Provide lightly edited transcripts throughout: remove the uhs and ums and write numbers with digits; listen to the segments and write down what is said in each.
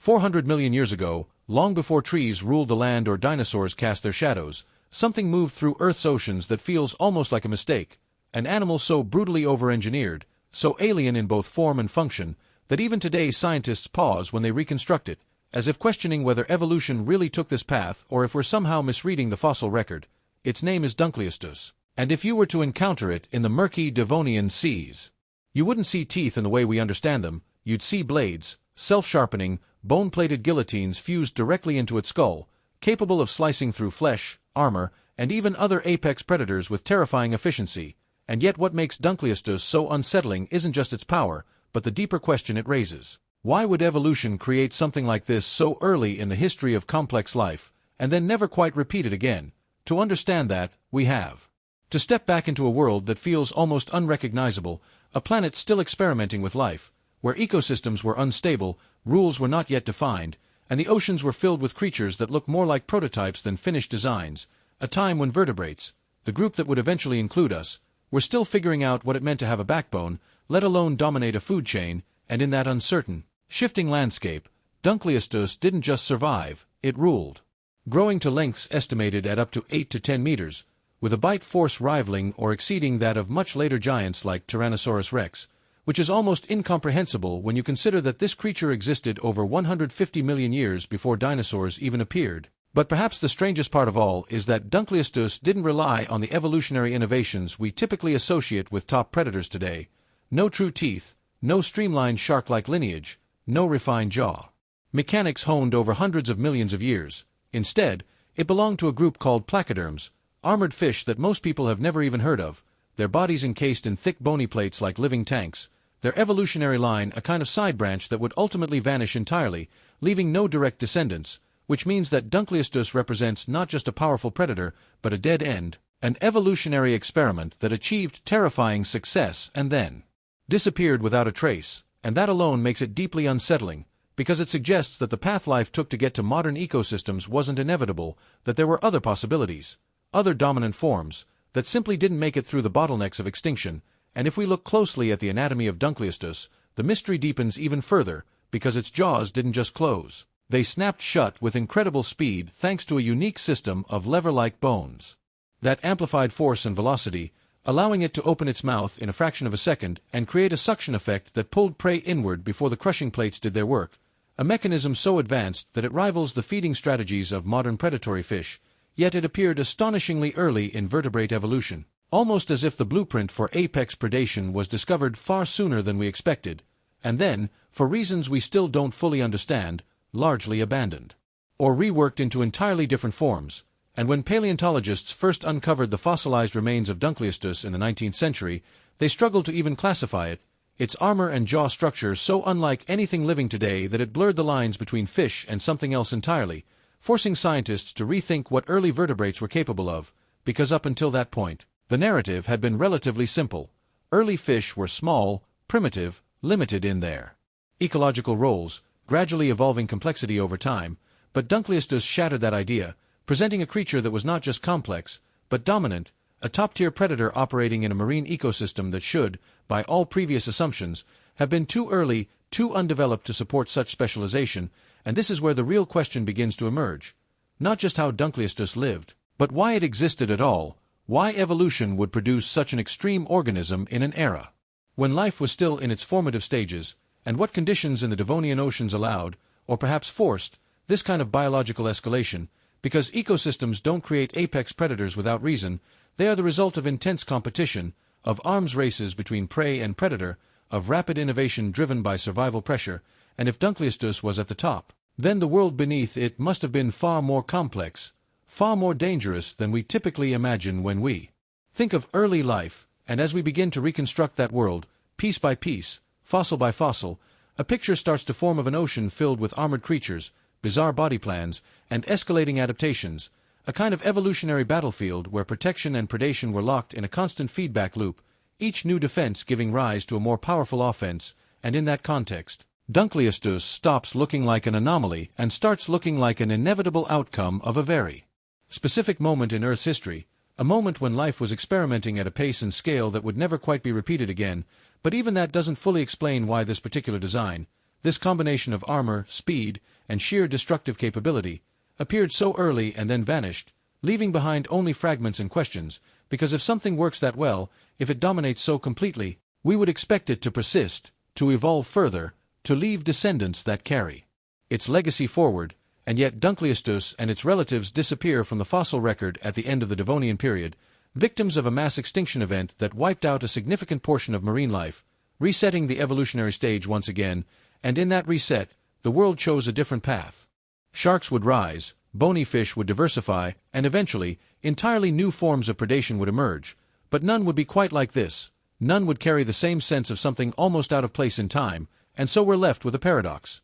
400 million years ago, long before trees ruled the land or dinosaurs cast their shadows, something moved through Earth's oceans that feels almost like a mistake, an animal so brutally over-engineered, so alien in both form and function, that even today scientists pause when they reconstruct it, as if questioning whether evolution really took this path or if we're somehow misreading the fossil record. Its name is Dunkleosteus, and if you were to encounter it in the murky Devonian seas, you wouldn't see teeth in the way we understand them, you'd see blades, self-sharpening, bone-plated guillotines fused directly into its skull, capable of slicing through flesh, armor, and even other apex predators with terrifying efficiency. And yet what makes Dunkleosteus so unsettling isn't just its power, but the deeper question it raises. Why would evolution create something like this so early in the history of complex life, and then never quite repeat it again? To understand that, we have to step back into a world that feels almost unrecognizable, a planet still experimenting with life, where ecosystems were unstable, rules were not yet defined, and the oceans were filled with creatures that look more like prototypes than finished designs, a time when vertebrates, the group that would eventually include us, were still figuring out what it meant to have a backbone, let alone dominate a food chain, and in that uncertain, shifting landscape, Dunkleosteus didn't just survive, it ruled. Growing to lengths estimated at up to 8 to 10 meters, with a bite force rivaling or exceeding that of much later giants like Tyrannosaurus rex, which is almost incomprehensible when you consider that this creature existed over 150 million years before dinosaurs even appeared. But perhaps the strangest part of all is that Dunkleosteus didn't rely on the evolutionary innovations we typically associate with top predators today. No true teeth, no streamlined shark-like lineage, no refined jaw. Mechanics honed over hundreds of millions of years. Instead, it belonged to a group called placoderms, armored fish that most people have never even heard of, their bodies encased in thick bony plates like living tanks, their evolutionary line a kind of side branch that would ultimately vanish entirely, leaving no direct descendants, which means that Dunkleosteus represents not just a powerful predator, but a dead end, an evolutionary experiment that achieved terrifying success and then disappeared without a trace, and that alone makes it deeply unsettling, because it suggests that the path life took to get to modern ecosystems wasn't inevitable, that there were other possibilities, other dominant forms, that simply didn't make it through the bottlenecks of extinction. And if we look closely at the anatomy of Dunkleosteus, the mystery deepens even further, because its jaws didn't just close. They snapped shut with incredible speed thanks to a unique system of lever-like bones that amplified force and velocity, allowing it to open its mouth in a fraction of a second and create a suction effect that pulled prey inward before the crushing plates did their work, a mechanism so advanced that it rivals the feeding strategies of modern predatory fish, yet it appeared astonishingly early in vertebrate evolution, almost as if the blueprint for apex predation was discovered far sooner than we expected, and then, for reasons we still don't fully understand, largely abandoned, or reworked into entirely different forms. And when paleontologists first uncovered the fossilized remains of Dunkleosteus in the 19th century, they struggled to even classify it, its armor and jaw structure so unlike anything living today that it blurred the lines between fish and something else entirely, forcing scientists to rethink what early vertebrates were capable of, because up until that point, the narrative had been relatively simple. Early fish were small, primitive, limited in their ecological roles, gradually evolving complexity over time, but Dunkleosteus shattered that idea, presenting a creature that was not just complex, but dominant, a top-tier predator operating in a marine ecosystem that should, by all previous assumptions, have been too early, too undeveloped to support such specialization. And this is where the real question begins to emerge. Not just how Dunkleosteus lived, but why it existed at all, why evolution would produce such an extreme organism in an era when life was still in its formative stages, and what conditions in the Devonian oceans allowed, or perhaps forced, this kind of biological escalation, because ecosystems don't create apex predators without reason. They are the result of intense competition, of arms races between prey and predator, of rapid innovation driven by survival pressure, and if Dunkleosteus was at the top, then the world beneath it must have been far more complex, far more dangerous than we typically imagine when we think of early life. And as we begin to reconstruct that world, piece by piece, fossil by fossil, a picture starts to form of an ocean filled with armored creatures, bizarre body plans, and escalating adaptations, a kind of evolutionary battlefield where protection and predation were locked in a constant feedback loop, each new defense giving rise to a more powerful offense. And in that context, Dunkleosteus stops looking like an anomaly and starts looking like an inevitable outcome of a very specific moment in Earth's history, a moment when life was experimenting at a pace and scale that would never quite be repeated again. But even that doesn't fully explain why this particular design, This combination of armor, speed, and sheer destructive capability appeared so early and then vanished, leaving behind only fragments and questions, because if something works that well, if it dominates so completely, we would expect it to persist, to evolve further, to leave descendants that carry its legacy forward, and yet Dunkleosteus and its relatives disappear from the fossil record at the end of the Devonian period, victims of a mass extinction event that wiped out a significant portion of marine life, resetting the evolutionary stage once again, and in that reset, the world chose a different path. Sharks would rise, bony fish would diversify, and eventually, entirely new forms of predation would emerge, but none would be quite like this. None would carry the same sense of something almost out of place in time, and so we're left with a paradox.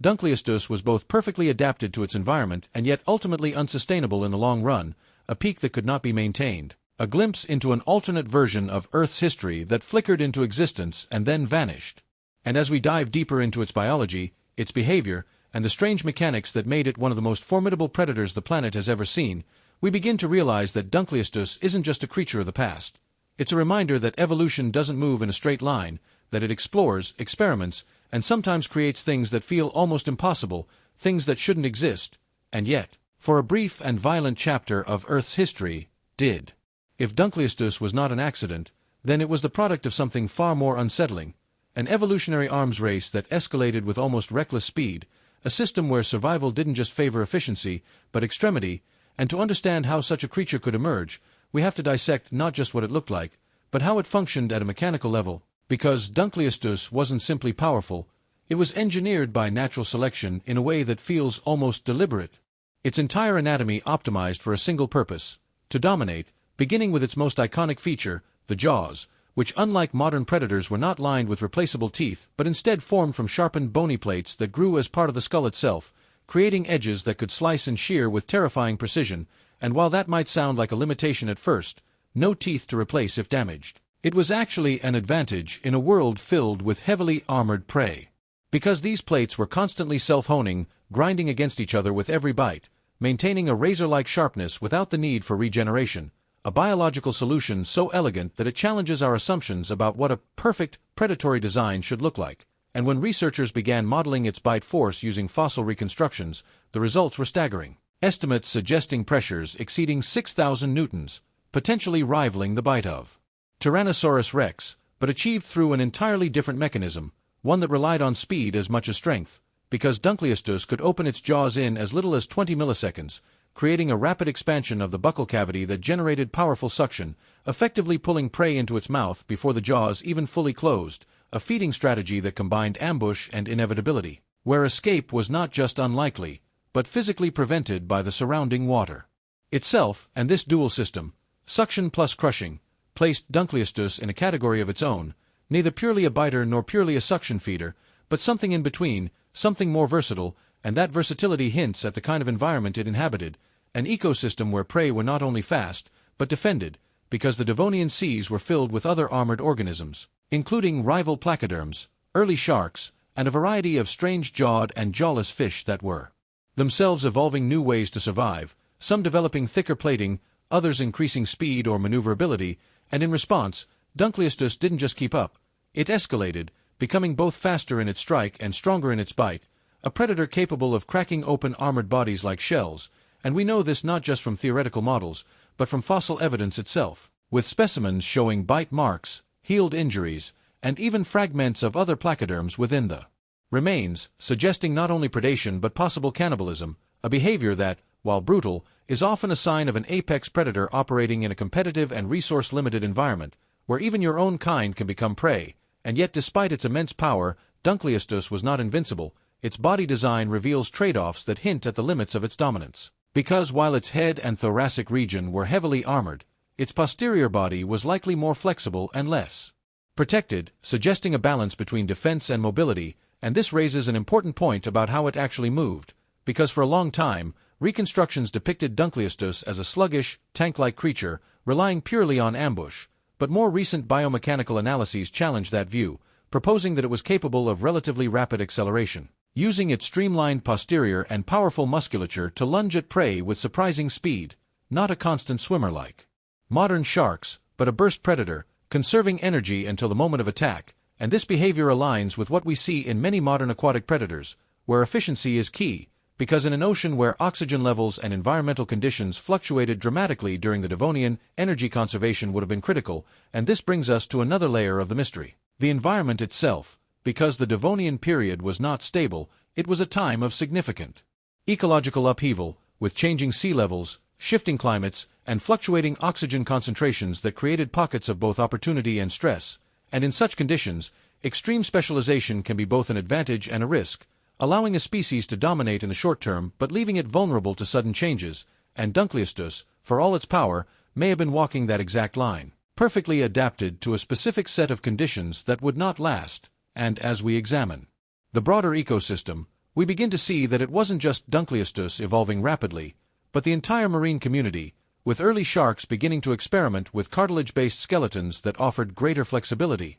Dunkleosteus was both perfectly adapted to its environment and yet ultimately unsustainable in the long run, a peak that could not be maintained, a glimpse into an alternate version of Earth's history that flickered into existence and then vanished. And as we dive deeper into its biology, its behavior, and the strange mechanics that made it one of the most formidable predators the planet has ever seen, we begin to realize that Dunkleosteus isn't just a creature of the past. It's a reminder that evolution doesn't move in a straight line, that it explores, experiments, and sometimes creates things that feel almost impossible, things that shouldn't exist, and yet, for a brief and violent chapter of Earth's history, did. If Dunkleosteus was not an accident, then it was the product of something far more unsettling, an evolutionary arms race that escalated with almost reckless speed, a system where survival didn't just favor efficiency, but extremity, and to understand how such a creature could emerge, we have to dissect not just what it looked like, but how it functioned at a mechanical level, because Dunkleosteus wasn't simply powerful, it was engineered by natural selection in a way that feels almost deliberate. Its entire anatomy optimized for a single purpose, to dominate, beginning with its most iconic feature, the jaws, which unlike modern predators were not lined with replaceable teeth but instead formed from sharpened bony plates that grew as part of the skull itself, creating edges that could slice and shear with terrifying precision, and while that might sound like a limitation at first, no teeth to replace if damaged. It was actually an advantage in a world filled with heavily armored prey. Because these plates were constantly self-honing, grinding against each other with every bite, maintaining a razor-like sharpness without the need for regeneration, a biological solution so elegant that it challenges our assumptions about what a perfect, predatory design should look like. And when researchers began modeling its bite force using fossil reconstructions, the results were staggering. Estimates suggesting pressures exceeding 6,000 newtons, potentially rivaling the bite of Tyrannosaurus rex, but achieved through an entirely different mechanism, one that relied on speed as much as strength, because Dunkleosteus could open its jaws in as little as 20 milliseconds, creating a rapid expansion of the buccal cavity that generated powerful suction, effectively pulling prey into its mouth before the jaws even fully closed, a feeding strategy that combined ambush and inevitability, where escape was not just unlikely, but physically prevented by the surrounding water itself. And this dual system, suction plus crushing, placed Dunkleosteus in a category of its own, neither purely a biter nor purely a suction feeder, but something in between, something more versatile, and that versatility hints at the kind of environment it inhabited, an ecosystem where prey were not only fast, but defended, because the Devonian seas were filled with other armored organisms, including rival placoderms, early sharks, and a variety of strange-jawed and jawless fish that were themselves evolving new ways to survive, some developing thicker plating, others increasing speed or maneuverability, and in response, Dunkleosteus didn't just keep up, it escalated, becoming both faster in its strike and stronger in its bite, a predator capable of cracking open armored bodies like shells, and we know this not just from theoretical models, but from fossil evidence itself, with specimens showing bite marks, healed injuries, and even fragments of other placoderms within the remains, suggesting not only predation but possible cannibalism, a behavior that, while brutal, is often a sign of an apex predator operating in a competitive and resource-limited environment, where even your own kind can become prey. And yet despite its immense power, Dunkleosteus was not invincible. Its body design reveals trade-offs that hint at the limits of its dominance. Because while its head and thoracic region were heavily armored, its posterior body was likely more flexible and less protected, suggesting a balance between defense and mobility, and this raises an important point about how it actually moved, because for a long time, reconstructions depicted Dunkleosteus as a sluggish, tank-like creature, relying purely on ambush, but more recent biomechanical analyses challenged that view, proposing that it was capable of relatively rapid acceleration, using its streamlined posterior and powerful musculature to lunge at prey with surprising speed, not a constant swimmer like modern sharks, but a burst predator, conserving energy until the moment of attack, and this behavior aligns with what we see in many modern aquatic predators, where efficiency is key, because in an ocean where oxygen levels and environmental conditions fluctuated dramatically during the Devonian, energy conservation would have been critical, and this brings us to another layer of the mystery. The environment itself. Because the Devonian period was not stable, it was a time of significant ecological upheaval, with changing sea levels, shifting climates, and fluctuating oxygen concentrations that created pockets of both opportunity and stress, and in such conditions, extreme specialization can be both an advantage and a risk, allowing a species to dominate in the short term but leaving it vulnerable to sudden changes, and Dunkleosteus, for all its power, may have been walking that exact line, perfectly adapted to a specific set of conditions that would not last. And as we examine the broader ecosystem, we begin to see that it wasn't just Dunkleosteus evolving rapidly, but the entire marine community, with early sharks beginning to experiment with cartilage-based skeletons that offered greater flexibility,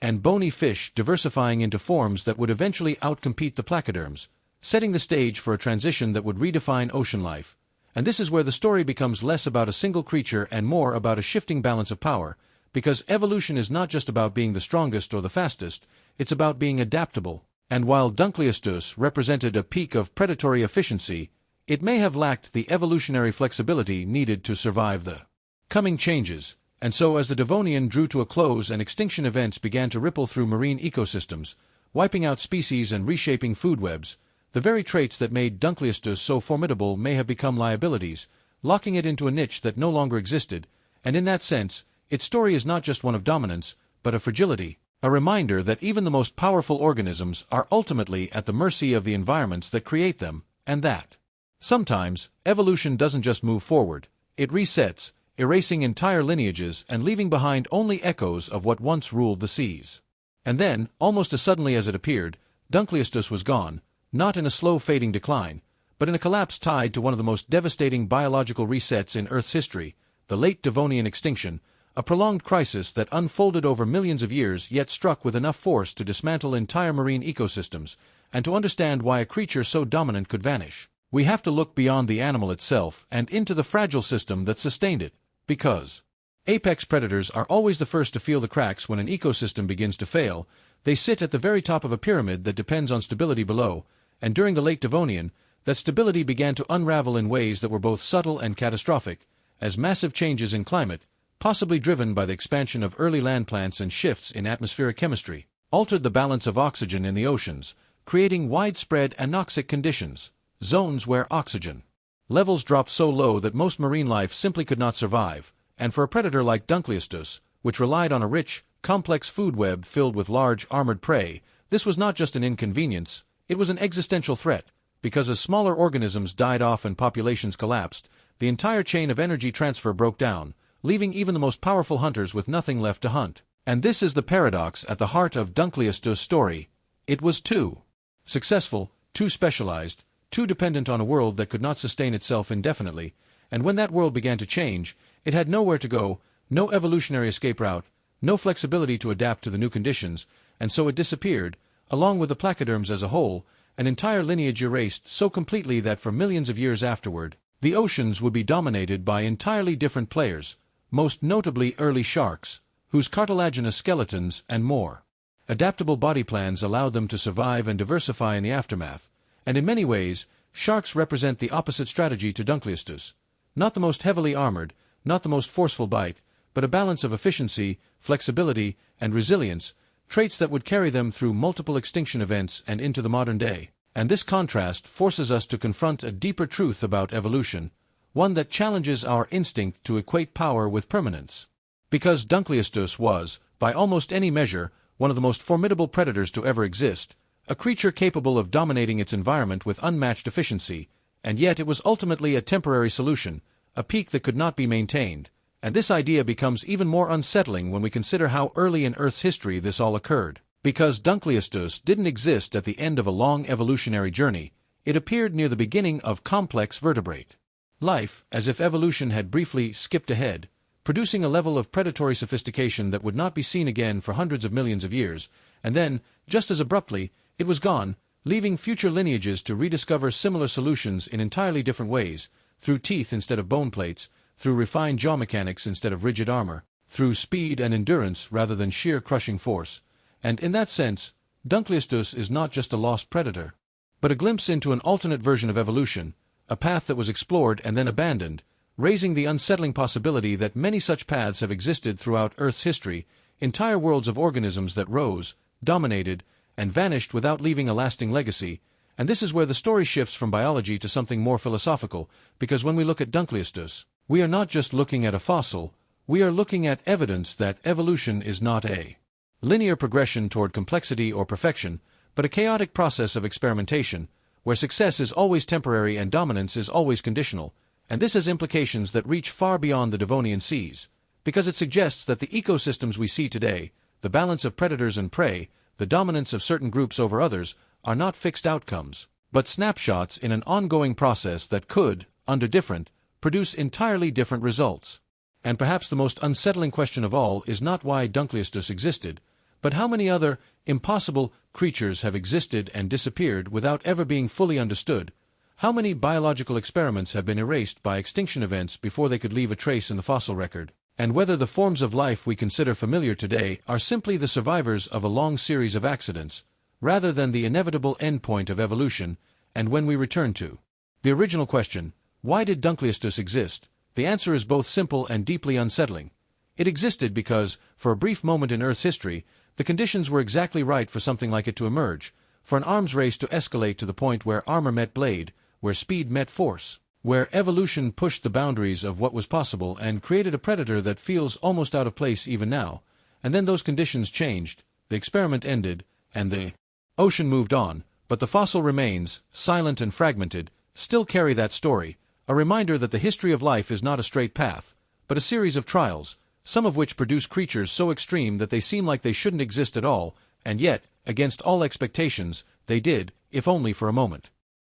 and bony fish diversifying into forms that would eventually outcompete the placoderms, setting the stage for a transition that would redefine ocean life. And this is where the story becomes less about a single creature and more about a shifting balance of power, because evolution is not just about being the strongest or the fastest, it's about being adaptable. And while Dunkleosteus represented a peak of predatory efficiency, it may have lacked the evolutionary flexibility needed to survive the coming changes. And so as the Devonian drew to a close and extinction events began to ripple through marine ecosystems, wiping out species and reshaping food webs, the very traits that made Dunkleosteus so formidable may have become liabilities, locking it into a niche that no longer existed, and in that sense, its story is not just one of dominance, but of fragility, a reminder that even the most powerful organisms are ultimately at the mercy of the environments that create them, and that sometimes, evolution doesn't just move forward, it resets, erasing entire lineages and leaving behind only echoes of what once ruled the seas. And then, almost as suddenly as it appeared, Dunkleosteus was gone, not in a slow fading decline, but in a collapse tied to one of the most devastating biological resets in Earth's history, the late Devonian extinction, a prolonged crisis that unfolded over millions of years yet struck with enough force to dismantle entire marine ecosystems, and to understand why a creature so dominant could vanish, we have to look beyond the animal itself and into the fragile system that sustained it, because apex predators are always the first to feel the cracks when an ecosystem begins to fail. They sit at the very top of a pyramid that depends on stability below, and during the late Devonian, that stability began to unravel in ways that were both subtle and catastrophic, as massive changes in climate, possibly driven by the expansion of early land plants and shifts in atmospheric chemistry, altered the balance of oxygen in the oceans, creating widespread anoxic conditions, zones where oxygen levels dropped so low that most marine life simply could not survive, and for a predator like Dunkleosteus, which relied on a rich, complex food web filled with large, armored prey, this was not just an inconvenience, it was an existential threat, because as smaller organisms died off and populations collapsed, the entire chain of energy transfer broke down, leaving even the most powerful hunters with nothing left to hunt. And this is the paradox at the heart of Dunkleosteus' story. It was too successful, too specialized, too dependent on a world that could not sustain itself indefinitely, and when that world began to change, it had nowhere to go, no evolutionary escape route, no flexibility to adapt to the new conditions, and so it disappeared, along with the placoderms as a whole, an entire lineage erased so completely that for millions of years afterward, the oceans would be dominated by entirely different players, most notably early sharks, whose cartilaginous skeletons and more adaptable body plans allowed them to survive and diversify in the aftermath. And in many ways, sharks represent the opposite strategy to Dunkleosteus. Not the most heavily armored, not the most forceful bite, but a balance of efficiency, flexibility, and resilience, traits that would carry them through multiple extinction events and into the modern day. And this contrast forces us to confront a deeper truth about evolution, one that challenges our instinct to equate power with permanence. Because Dunkleosteus was, by almost any measure, one of the most formidable predators to ever exist, a creature capable of dominating its environment with unmatched efficiency, and yet it was ultimately a temporary solution, a peak that could not be maintained, and this idea becomes even more unsettling when we consider how early in Earth's history this all occurred. Because Dunkleosteus didn't exist at the end of a long evolutionary journey, it appeared near the beginning of complex vertebrate life, as if evolution had briefly skipped ahead, producing a level of predatory sophistication that would not be seen again for hundreds of millions of years, and then, just as abruptly, it was gone, leaving future lineages to rediscover similar solutions in entirely different ways, through teeth instead of bone plates, through refined jaw mechanics instead of rigid armor, through speed and endurance rather than sheer crushing force. and in that sense, Dunkleosteus is not just a lost predator, but a glimpse into an alternate version of evolution, a path that was explored and then abandoned, raising the unsettling possibility that many such paths have existed throughout Earth's history, entire worlds of organisms that rose, dominated, and vanished without leaving a lasting legacy. And this is where the story shifts from biology to something more philosophical, because when we look at Dunkleosteus, we are not just looking at a fossil, we are looking at evidence that evolution is not a linear progression toward complexity or perfection, but a chaotic process of experimentation, where success is always temporary and dominance is always conditional. And this has implications that reach far beyond the Devonian seas, because it suggests that the ecosystems we see today, the balance of predators and prey, the dominance of certain groups over others, are not fixed outcomes, but snapshots in an ongoing process that could, under different, produce entirely different results. And perhaps the most unsettling question of all is not why Dunkleosteus existed, but how many other, impossible, creatures have existed and disappeared without ever being fully understood. How many biological experiments have been erased by extinction events before they could leave a trace in the fossil record? And whether the forms of life we consider familiar today are simply the survivors of a long series of accidents, rather than the inevitable endpoint of evolution. And when we return to the original question, why did Dunkleosteus exist? The answer is both simple and deeply unsettling. It existed because, for a brief moment in Earth's history, the conditions were exactly right for something like it to emerge, for an arms race to escalate to the point where armor met blade, where speed met force, where evolution pushed the boundaries of what was possible and created a predator that feels almost out of place even now. And then those conditions changed, the experiment ended, and the ocean moved on, but the fossil remains, silent and fragmented, still carry that story, a reminder that the history of life is not a straight path, but a series of trials, some of which produce creatures so extreme that they seem like they shouldn't exist at all, and yet, against all expectations, they did, if only for a moment.